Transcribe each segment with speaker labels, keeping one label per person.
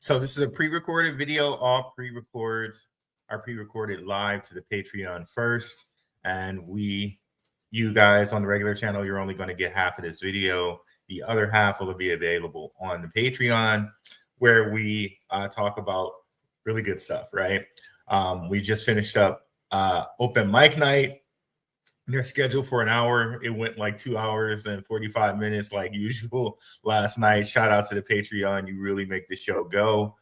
Speaker 1: So this is a pre-recorded video. All pre-records are pre-recorded live to the Patreon first. And you guys on the regular channel, you're only going to get half of this video. The other half will be available on the Patreon, where we talk about really good stuff, right? We just finished up open mic night. They're scheduled for an hour. It went like 2 hours and 45 minutes like usual last night. Shout out to the Patreon. You really make the show go.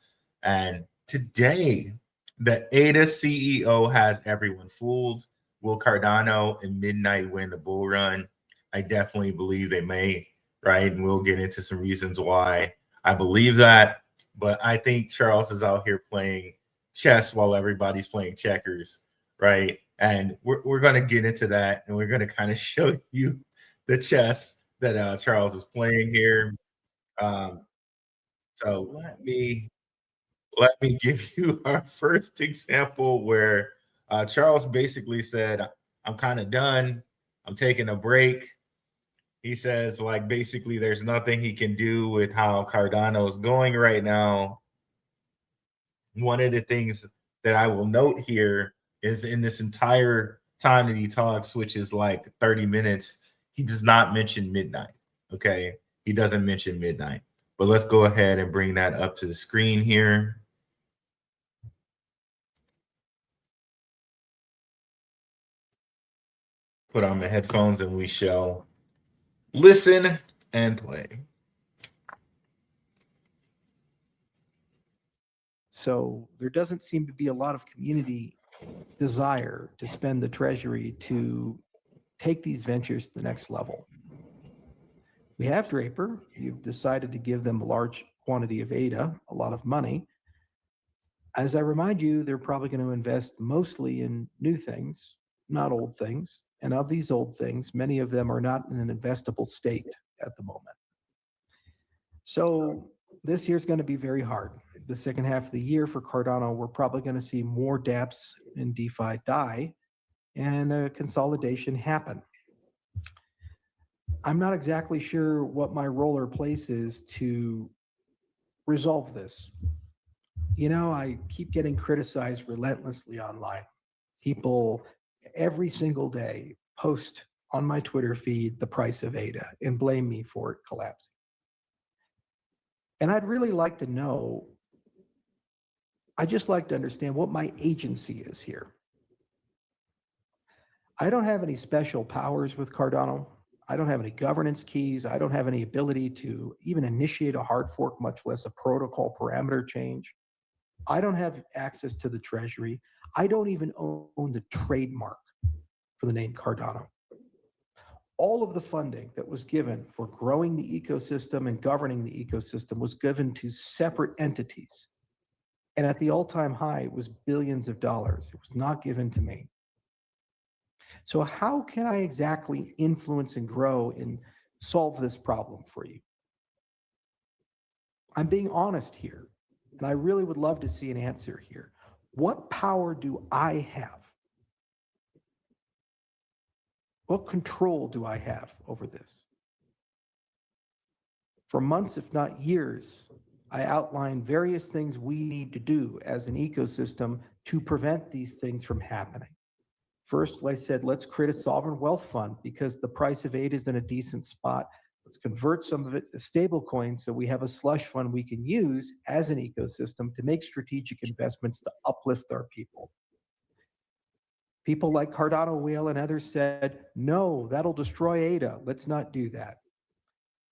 Speaker 1: And today, the ADA CEO has everyone fooled. Will Cardano and Midnight win the bull run? I definitely believe they may, right? And we'll get into some reasons why I believe that. But I think Charles is out here playing chess while everybody's playing checkers, right? And we're going to get into that, and we're going to kind of show you the chess that Charles is playing here. So let me give you our first example where Charles basically said, I'm kind of done. I'm taking a break. He says, like, basically there's nothing he can do with how Cardano is going right now. One of the things that I will note here is in this entire time that he talks, which is like 30 minutes, he does not mention midnight. Okay. He doesn't mention midnight. But let's go ahead and bring that up to the screen here. Put on the headphones and we shall listen and play.
Speaker 2: So there doesn't seem to be a lot of community desire to spend the treasury to take these ventures to the next level. We have Draper. You've decided to give them a large quantity of ADA, a lot of money. As I remind you, they're probably going to invest mostly in new things, not old things. And of these old things, many of them are not in an investable state at the moment. So this year's going to be very hard. The second half of the year for Cardano, we're probably going to see more dApps in DeFi die and a consolidation happen. I'm not exactly sure what my role or place is to resolve this. You know, I keep getting criticized relentlessly online. People every single day post on my Twitter feed the price of ADA and blame me for it collapsing. And I'd really like to know, I'd just like to understand what my agency is here. I don't have any special powers with Cardano. I don't have any governance keys. I don't have any ability to even initiate a hard fork, much less a protocol parameter change. I don't have access to the treasury. I don't even own the trademark for the name Cardano. All of the funding that was given for growing the ecosystem and governing the ecosystem was given to separate entities. And at the all-time high, it was billions of dollars. It was not given to me. So how can I exactly influence and grow and solve this problem for you? I'm being honest here, and I really would love to see an answer here. What power do I have? What control do I have over this? For months, if not years, I outlined various things we need to do as an ecosystem to prevent these things from happening. First, I said, let's create a sovereign wealth fund because the price of ADA is in a decent spot. Let's convert some of it to stable coins so we have a slush fund we can use as an ecosystem to make strategic investments to uplift our people. People like Cardano Whale and others said, no, that'll destroy ADA. Let's not do that.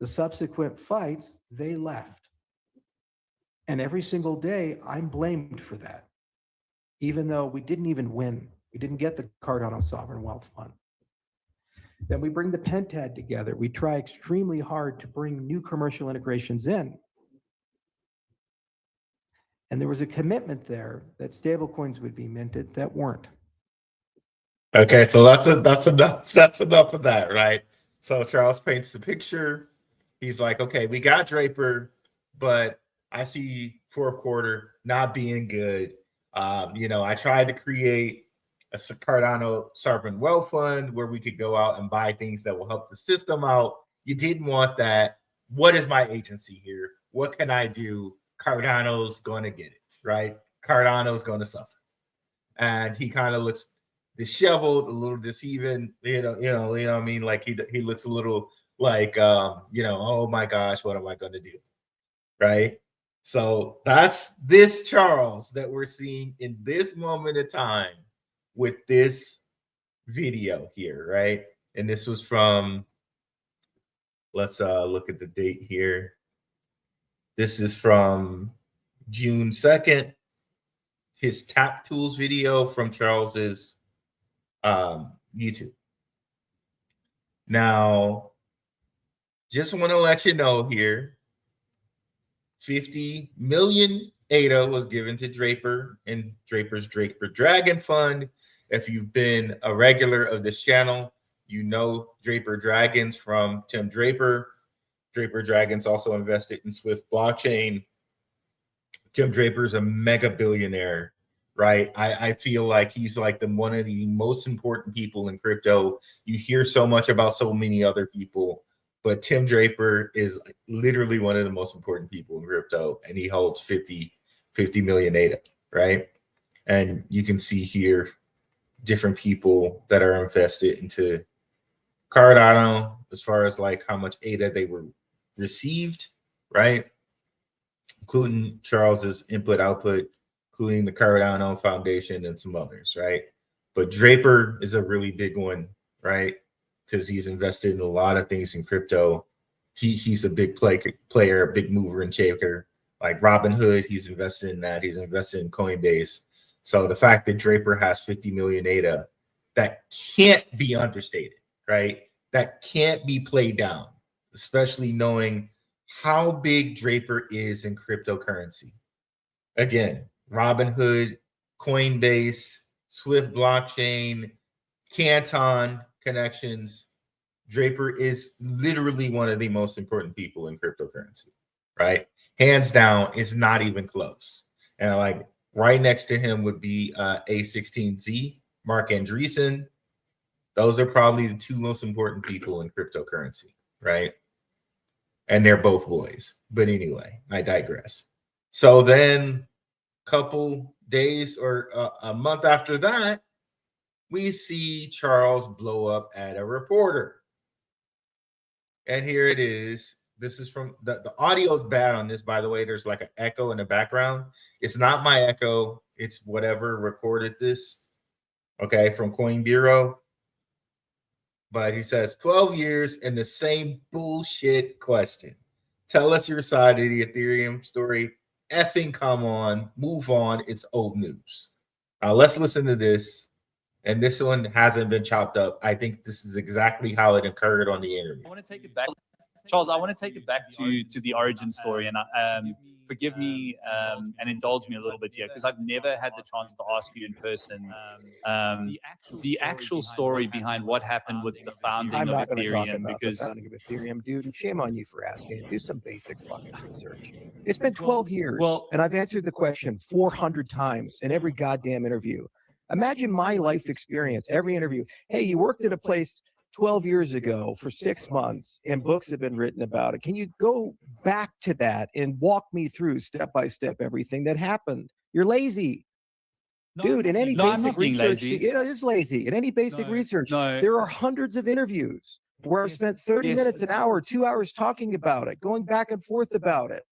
Speaker 2: The subsequent fights, they left. And every single day, I'm blamed for that, even though we didn't even win. We didn't get the Cardano Sovereign Wealth Fund. Then we bring the Pentad together. We try extremely hard to bring new commercial integrations in. And there was a commitment there that stablecoins would be minted that weren't.
Speaker 1: Okay, so that's enough. That's enough of that, right? So Charles paints the picture. He's like, okay, we got Draper, but I see fourth quarter not being good. You know, I tried to create a Cardano Sovereign Wealth Fund where we could go out and buy things that will help the system out. You didn't want that. What is my agency here? What can I do? Cardano's going to get it, right? Cardano's going to suffer. And he kind of looks disheveled, a little deceiving, you know what I mean? Like he looks a little like, oh my gosh, what am I going to do? Right? So that's this Charles that we're seeing in this moment of time with this video here, right? And this was from, let's look at the date here. This is from June 2nd, his Tap Tools video from Charles's YouTube. Now, just want to let you know here, 50 million ADA was given to Draper and Draper's Draper Dragon Fund. If you've been a regular of this channel, you know Draper Dragons from Tim Draper. Draper Dragons also invested in Swift blockchain. Tim Draper's a mega billionaire, right? I feel like he's like one of the most important people in crypto. You hear so much about so many other people, but Tim Draper is literally one of the most important people in crypto, and he holds 50 million ADA, right? And you can see here different people that are invested into Cardano as far as like how much ADA they were received, right? Including Charles's input output, including the Cardano Foundation and some others, right? But Draper is a really big one, right? Because he's invested in a lot of things in crypto. He's a big player, a big mover and shaker. Like Robinhood, he's invested in that. He's invested in Coinbase. So the fact that Draper has 50 million ADA, that can't be understated, right? That can't be played down, especially knowing how big Draper is in cryptocurrency. Again, Robinhood, Coinbase, Swift blockchain, Canton connections. Draper is literally one of the most important people in cryptocurrency, right? Hands down, it's not even close. And like right next to him would be A16Z, Mark Andreessen. Those are probably the two most important people in cryptocurrency, right? And they're both boys. But anyway, I digress. So then a couple days or a month after that, we see Charles blow up at a reporter. And here it is. This is from the audio is bad on this, by the way. There's like an echo in the background. It's not my echo. It's whatever recorded this. Okay, from Coin Bureau. But he says 12 years and the same bullshit question. Tell us your side of the Ethereum story. Effing come on, move on. It's old news. Let's listen to this. And this one hasn't been chopped up. I think this is exactly how it occurred on the interview.
Speaker 3: I want to take it back, Charles. I want to take it back to the origin story, and forgive me and indulge me a little bit here, because I've never had the chance to ask you in person the actual story behind what happened with the founding of Ethereum.
Speaker 2: Because the founding of Ethereum, dude, and shame on you for asking. Do some basic fucking research. It's been 12 years, and I've answered the question 400 times in every goddamn interview. Imagine my life experience, every interview. Hey, you worked at a place 12 years ago for 6 months and books have been written about it. Can you go back to that and walk me through step by step everything that happened? You're lazy. Dude, in any basic research, it is lazy. In any basic research, there are hundreds of interviews where I've spent 30 minutes, an hour, 2 hours talking about it, going back and forth about it.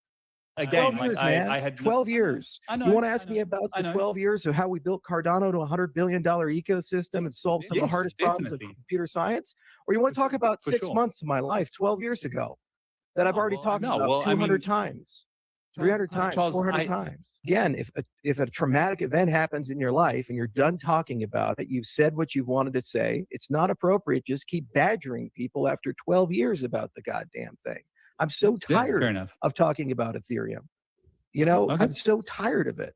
Speaker 3: Again,
Speaker 2: 12 years, man. I had 12 years. You want to ask me about the 12 years of how we built Cardano to a $100 billion ecosystem and solved some of the hardest problems of computer science? Or you want to talk about 6 months of my life 12 years ago that I've already talked about 200 times, 300 times, 400 times? Again, if a traumatic event happens in your life and you're done talking about it, you've said what you've wanted to say, it's not appropriate. Just keep badgering people after 12 years about the goddamn thing. I'm so tired of talking about Ethereum. You know, I'm so tired of it.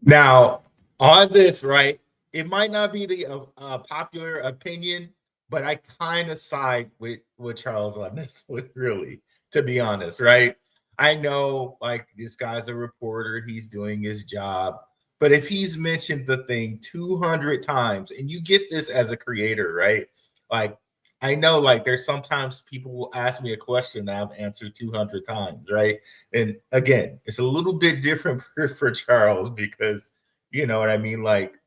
Speaker 1: Now, on this, right, it might not be the popular opinion, but I kind of side with Charles on this one, really, to be honest, right? I know, like, this guy's a reporter. He's doing his job. But if he's mentioned the thing 200 times, and you get this as a creator, right? Like, I know, like, there's sometimes people will ask me a question that I've answered 200 times, right? And again, it's a little bit different for Charles because, you know what I mean? Like,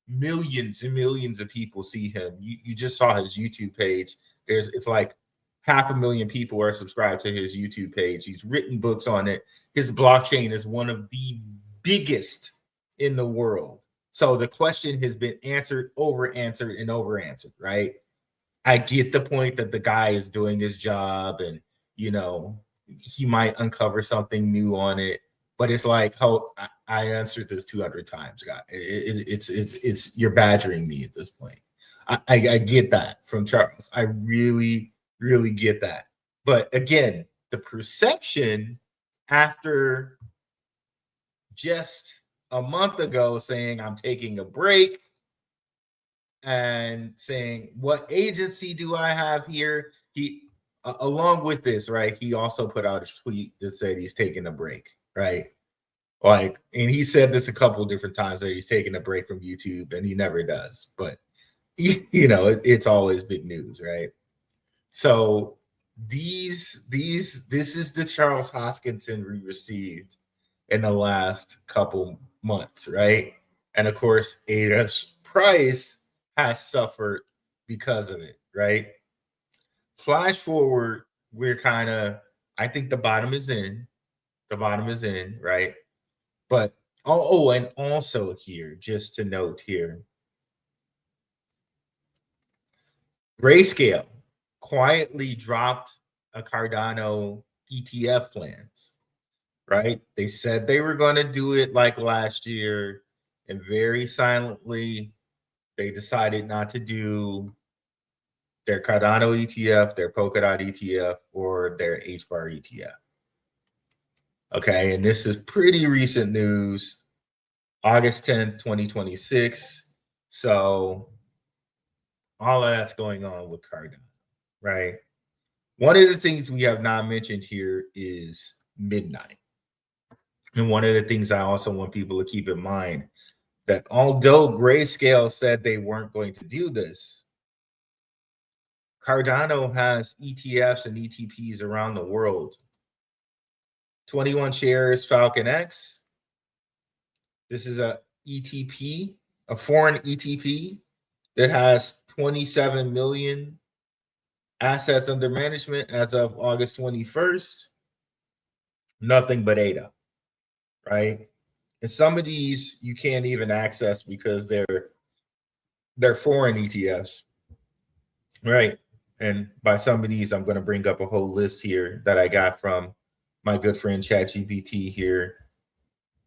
Speaker 1: millions and millions of people see him. You just saw his YouTube page. It's like 500,000 people are subscribed to his YouTube page. He's written books on it. His blockchain is one of the biggest in the world. So the question has been answered, over answered, and over answered, right? I get the point that the guy is doing his job and, you know, he might uncover something new on it. But it's like, how I answered this 200 times, guy. It's you're badgering me at this point. I get that from Charles. I really, really get that. But again, the perception after just a month ago saying I'm taking a break and saying, what agency do I have here? He, along with this, right, he also put out a tweet that said he's taking a break, right? Like, and he said this a couple of different times that he's taking a break from YouTube, and he never does. But, you know, it's always big news, right? So this is the Charles Hoskinson we received in the last couple months, right? And of course, Ada's price has suffered because of it, right? Flash forward, we're kind of, I think the bottom is in. The bottom is in, right? But and also here, just to note here, Grayscale quietly dropped a Cardano ETF plans, right? They said they were going to do it like last year, and very silently, they decided not to do their Cardano ETF, their Polkadot ETF, or their HBAR ETF. Okay, and this is pretty recent news, August 10th, 2026. So all of that's going on with Cardano, right? One of the things we have not mentioned here is midnight. And one of the things I also want people to keep in mind that although Grayscale said they weren't going to do this, Cardano has ETFs and ETPs around the world. 21 shares Falcon X. This is a ETP, a foreign ETP that has 27 million assets under management as of August 21st. Nothing but ADA, right? And some of these you can't even access because they're foreign ETFs, right? And by some of these, I'm going to bring up a whole list here that I got from my good friend ChatGPT here.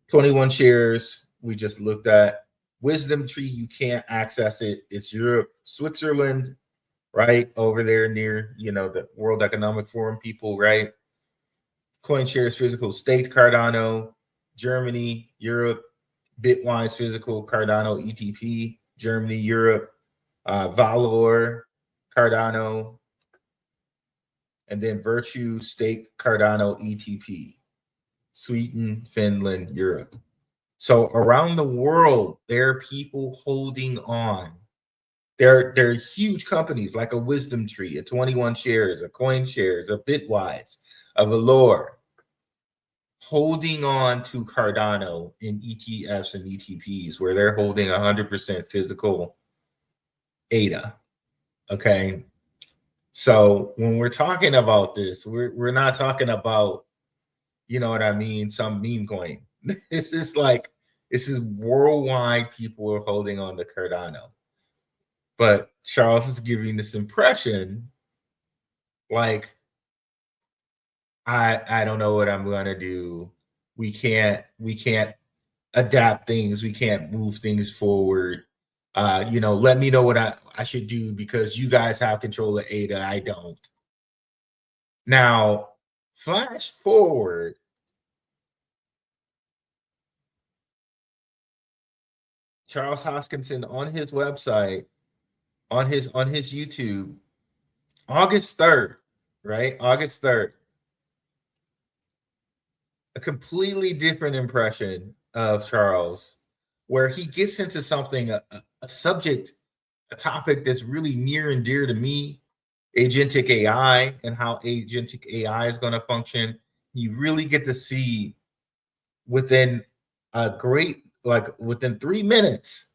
Speaker 1: 21 shares we just looked at. Wisdom Tree, you can't access it. It's Europe, Switzerland, right? Over there near, you know, the World Economic Forum people, right? CoinShares Physical Staked Cardano, Germany, Europe, Bitwise Physical Cardano ETP, Germany, Europe, Valor Cardano, and then Virtue Staked Cardano ETP, Sweden, Finland, Europe. So around the world, there are people holding on. There are huge companies like a Wisdom Tree, a 21 shares, a CoinShares, a Bitwise, a Valor, holding on to Cardano in ETFs and ETPs where they're holding 100% physical ADA. Okay. So when we're talking about this, we're not talking about, you know what I mean, some meme coin. This is worldwide people are holding on to Cardano. But Charles is giving this impression like, I don't know what I'm gonna do. We can't adapt things. We can't move things forward. You know, let me know what I should do because you guys have control of ADA. I don't. Now, flash forward. Charles Hoskinson on his website, on his YouTube, August 3rd, right? August 3rd. A completely different impression of Charles, where he gets into something, a subject a topic that's really near and dear to me, agentic AI and how agentic AI is going to function. You really get to see within within 3 minutes,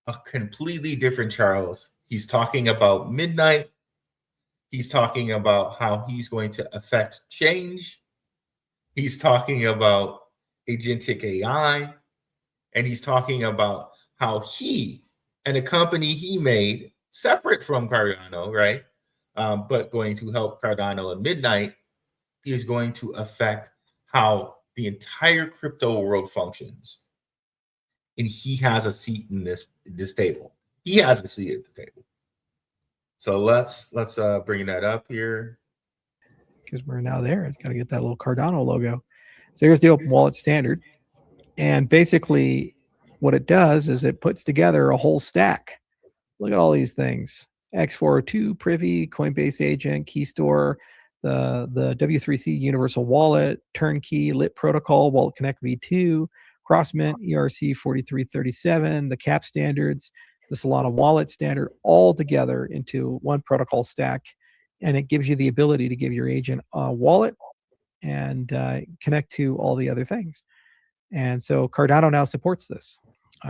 Speaker 1: a completely different Charles. He's talking about midnight. He's talking about how he's going to affect change. He's talking about agentic AI, and he's talking about how he and a company he made separate from Cardano, right? But going to help Cardano at midnight is going to affect how the entire crypto world functions. And he has a seat in this table. He has a seat at the table. So let's bring that up here.
Speaker 2: Because we're now there. It's got to get that little Cardano logo. So here's the open wallet standard. And basically what it does is it puts together a whole stack. Look at all these things. X402, Privy, Coinbase Agent, Keystore, the W3C Universal Wallet, Turnkey, Lit Protocol, Wallet Connect V2, Crossmint, ERC 4337, the CAP standards, the Solana Wallet standard, all together into one protocol stack. And it gives you the ability to give your agent a wallet and connect to all the other things. And so Cardano now supports this.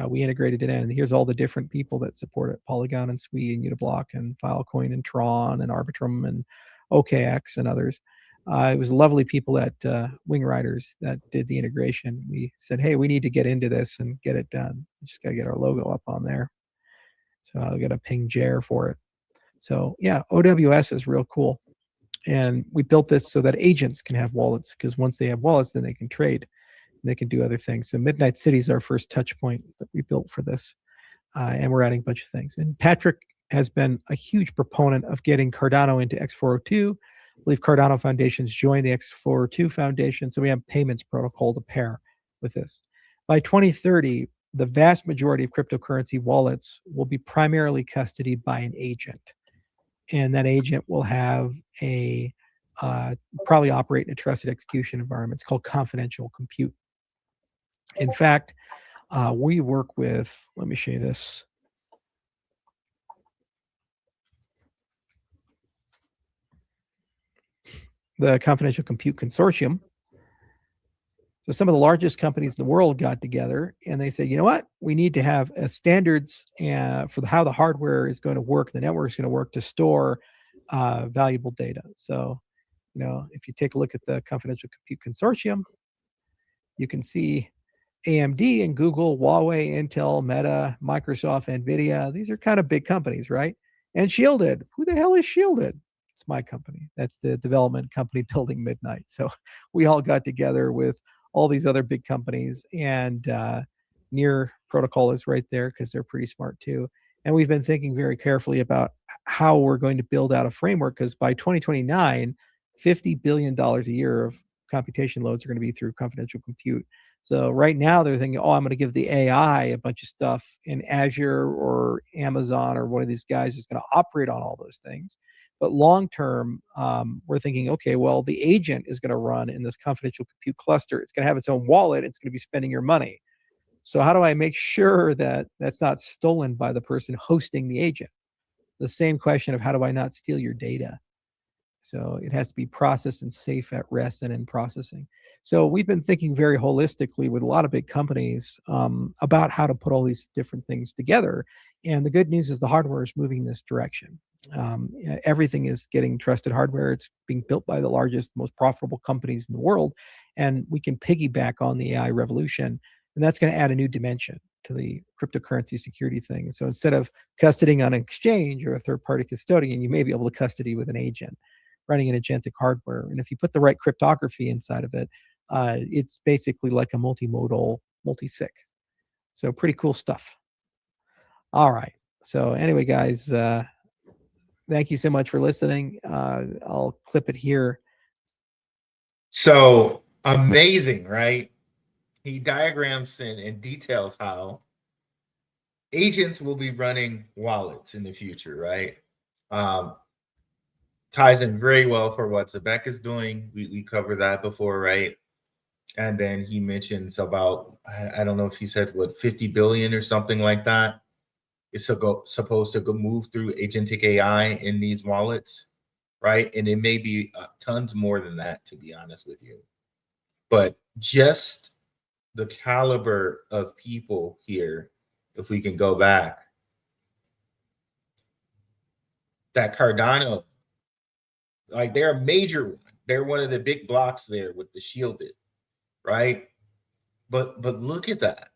Speaker 2: We integrated it in. Here's all the different people that support it: Polygon and Sui and Uniblock and Filecoin and Tron and Arbitrum and OKX and others. It was lovely people at Wing Riders that did the integration. We said, hey, we need to get into this and get it done. We just got to get our logo up on there. So I'll get a ping Jer for it. So yeah, OWS is real cool. And we built this so that agents can have wallets, because once they have wallets, then they can trade. They can do other things. So Midnight City is our first touch point that we built for this. And we're adding a bunch of things. And Patrick has been a huge proponent of getting Cardano into X402. I believe Cardano Foundation's joined the X402 Foundation. So we have payments protocol to pair with this. By 2030, the vast majority of cryptocurrency wallets will be primarily custodied by an agent. And that agent will have a probably operate in a trusted execution environment. It's called confidential compute. In fact, we work with, let me show you this. The Confidential Compute Consortium. So some of the largest companies in the world got together and they said, you know what, we need to have standards for how the hardware is going to work, the network is going to work to store valuable data. So, you know, if you take a look at the Confidential Compute Consortium, you can see AMD and Google, Huawei, Intel, Meta, Microsoft, NVIDIA. These are kind of big companies, right? And Shielded. Who the hell is Shielded? It's my company. That's the development company building Midnight. So we all got together with all these other big companies, and Near Protocol is right there because they're pretty smart too. And we've been thinking very carefully about how we're going to build out a framework, because by 2029, $50 billion a year of computation loads are going to be through confidential compute. So right now they're thinking, oh, I'm going to give the AI a bunch of stuff in Azure or Amazon, or one of these guys is going to operate on all those things. But long term, we're thinking, okay, well, the agent is going to run in this confidential compute cluster. It's going to have its own wallet. It's going to be spending your money. So how do I make sure that that's not stolen by the person hosting the agent? The same question of how do I not steal your data? So it has to be processed and safe at rest and in processing. So we've been thinking very holistically with a lot of big companies about how to put all these different things together. And the good news is the hardware is moving in this direction. Everything is getting trusted hardware. It's being built by the largest, most profitable companies in the world. And we can piggyback on the AI revolution. And that's going to add a new dimension to the cryptocurrency security thing. So instead of custodying on an exchange or a third-party custodian, you may be able to custody with an agent running an agentic hardware. And if you put the right cryptography inside of it, it's basically like a multimodal multi-sig. So pretty cool stuff. All right. So anyway, guys, thank you so much for listening. I'll clip it here.
Speaker 1: So amazing, right? He diagrams and details how agents will be running wallets in the future, right? Ties in very well for what ZEBEC is doing. We covered that before, right? And then he mentions about, I don't know if he said what, 50 billion or something like that is supposed to go move through agentic AI in these wallets, right? And it may be tons more than that, to be honest with you. But just the caliber of people here, if we can go back, that Cardano, like they're a major one. They're one of the big blocks there with the shielded, right? But look at that.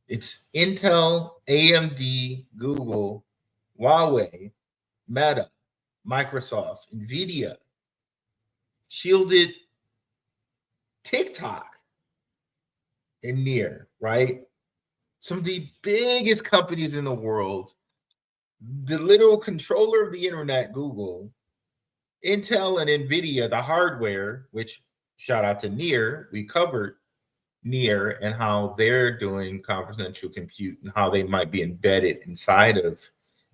Speaker 1: It's Intel, AMD, Google, Huawei, Meta, Microsoft, Nvidia, shielded TikTok, and Near, right? Some of the biggest companies in the world, the literal controller of the internet, Google, Intel and Nvidia, the hardware, which shout out to Near, we covered Near and how they're doing confidential compute and how they might be embedded inside of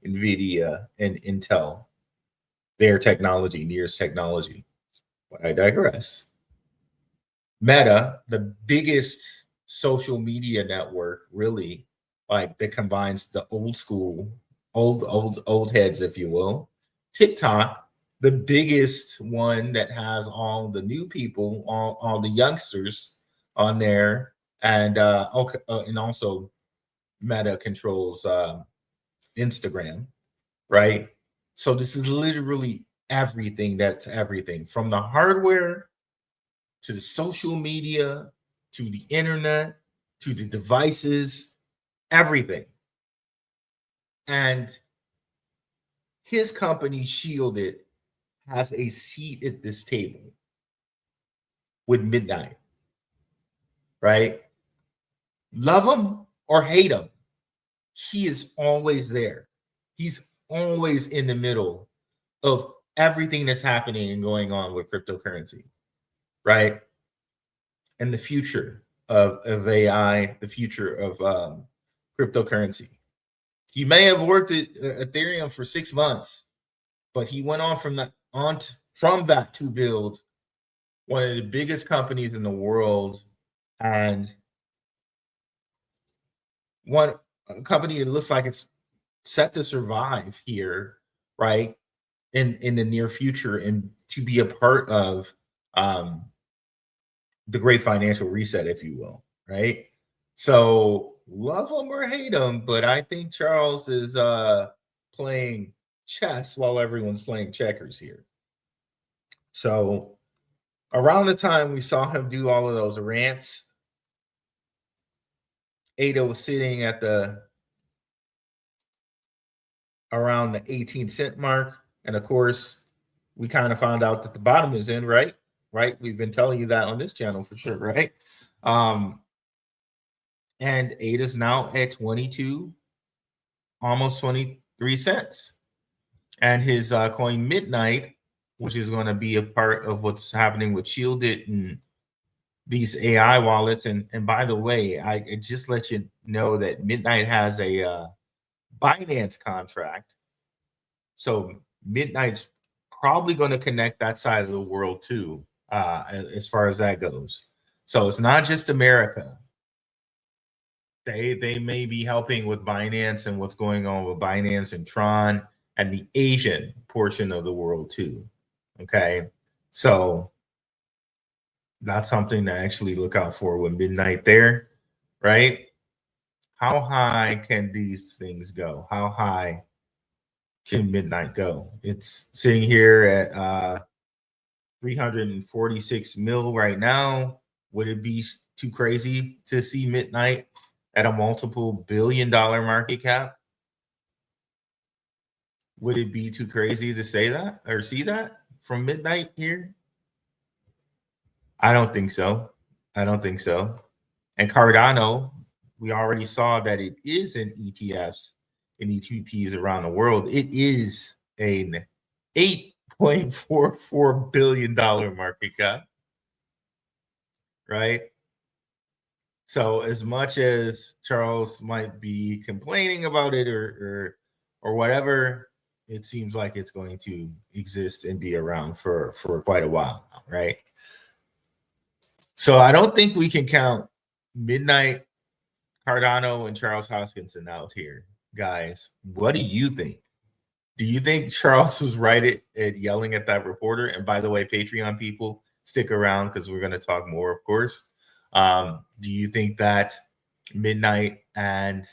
Speaker 1: Nvidia and Intel, their technology, Near's technology. But I digress. Meta, the biggest social media network, really, like that combines the old school, old heads, if you will. TikTok, the biggest one that has all the new people, all the youngsters on there, and and also Meta controls Instagram, right? So this is literally everything. That's everything from the hardware to the social media to the internet to the devices, everything. And his company, Shielded, has a seat at this table with Midnight, right? Love him or hate him, he is always there. He's always in the middle of everything that's happening and going on with cryptocurrency, right? And the future of AI, the future of cryptocurrency. He may have worked at Ethereum for 6 months, but he went on from that to build one of the biggest companies in the world, and one company that looks like it's set to survive here, right, in the near future, and to be a part of the great financial reset, if you will, right? So love him or hate him, but I think Charles is playing chess while everyone's playing checkers here. So around the time we saw him do all of those rants, ADA was sitting at around the 18-cent mark. And of course, we kind of found out that the bottom is in, right? We've been telling you that on this channel for sure, right? And ADA's now at 22, almost 23 cents. And his coin Midnight, which is going to be a part of what's happening with Shielded and these AI wallets. And by the way, I just let you know that Midnight has a Binance contract. So Midnight's probably going to connect that side of the world too, as far as that goes. So it's not just America. They may be helping with Binance and what's going on with Binance and Tron and the Asian portion of the world too. Okay, so that's something to actually look out for with Midnight there, right? How high can these things go? How high can Midnight go? It's sitting here at 346 mil right now. Would it be too crazy to see Midnight at a multiple billion-dollar market cap? Would it be too crazy to say that or see that from Midnight here? I don't think so. I don't think so. And Cardano, we already saw that it is in ETFs and ETPs around the world. It is an $8.44 billion market cap, right? So as much as Charles might be complaining about it or whatever, it seems like it's going to exist and be around for quite a while now, right? So I don't think we can count Midnight Cardano and Charles Hoskinson out here, guys. What do you think? Do you think Charles was right at yelling at that reporter? And by the way, Patreon people, stick around because we're going to talk more, of course. Do you think that Midnight and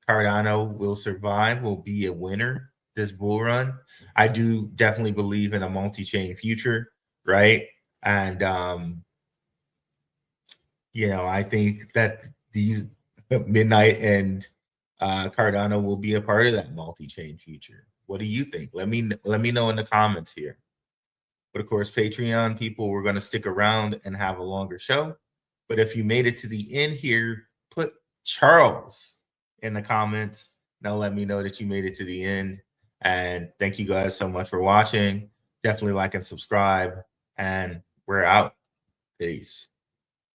Speaker 1: Cardano will survive, will be a winner this bull run? I do definitely believe in a multi-chain future, right? And, I think that these Midnight and Cardano will be a part of that multi-chain future. What do you think? Let me know in the comments here. But of course, Patreon people, we're going to stick around and have a longer show. But if you made it to the end here, put Charles in the comments. Now let me know that you made it to the end. And thank you guys so much for watching. Definitely like and subscribe. And we're out. Peace.